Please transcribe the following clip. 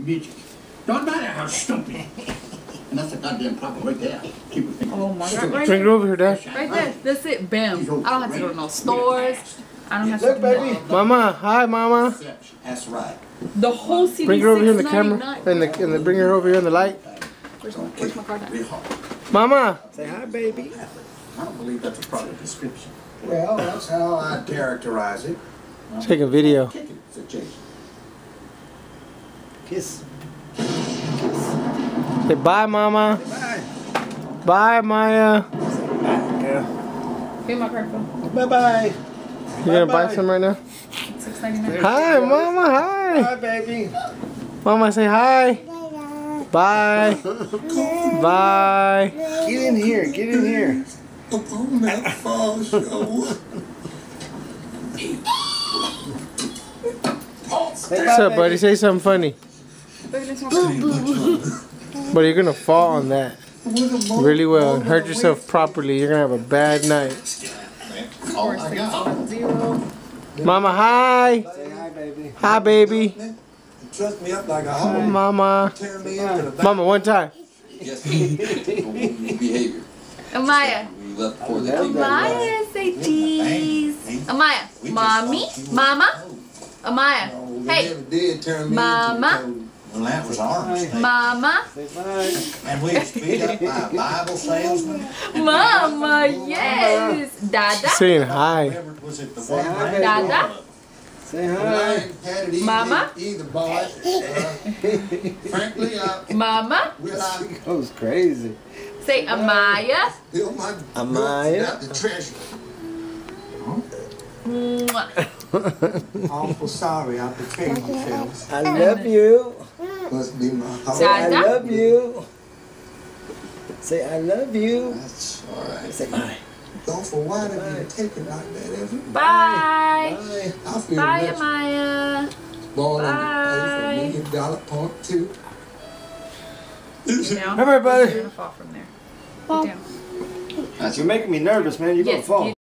midget. Don't matter how stupid. And that's a goddamn problem right there. Keep it thinking. Oh my God. Right Bring it over here, Dad. Right there. That's it. Bam. I don't have to go to no stores. I don't have to Look, do baby. Mama. Hi, Mama. That's right. the whole CD. Bring her over here in the camera. And the bring her over here in the light. Where's my card at? Mama. Say hi, baby. I don't believe that's a proper description. Well, that's how I characterize it. Take a video. Kick it, said Jason. Kiss. Say bye, Mama. Bye. Bye, Maya. Give my card, Phil. Bye-bye. You gonna buy some right now? $6.99. Hi, Mama. Hi. Bye, baby. Mama, say hi. Bye. Bye. Get in here. Get in here. Upon that fall show. What's up, buddy? Say something funny. But you're gonna fall on that really well and hurt yourself properly. You're gonna have a bad night. Oh, I got 0. Mama, hi. Say hi, baby. Hi, baby. Trust me up like a Oh, hog. Mama. Tear me into the back. Mama, one time. Yes, behavior. Amaya. We left before the TV. Amaya, say cheese. Amaya. Mommy. Mama. Amaya. Hey. Mama. Well, that was ours. Mama. Say bye. And we was beat up by a Bible salesman. Mama. Yes. Dada. Saying hi. Was it the Say one hi, brand? baby. Dada. Say hi. Mama. Either boy. Frankly, Mama. will She goes crazy. Say Amaya. build my Amaya. got the treasure. Mwah. Awful sorry I betrayed you, fellas. I love you. Must be my heart. Say I Dada. love you. Say I love you. That's alright. Say bye. Awful why did you take it like that, ever? Bye. Bye. I feel Bye, much Amaya. born in Bye. the $1 million.2. Get down. Everybody. You're gonna fall from there. Get down. You're making me nervous, man. You're Yes, gonna fall. get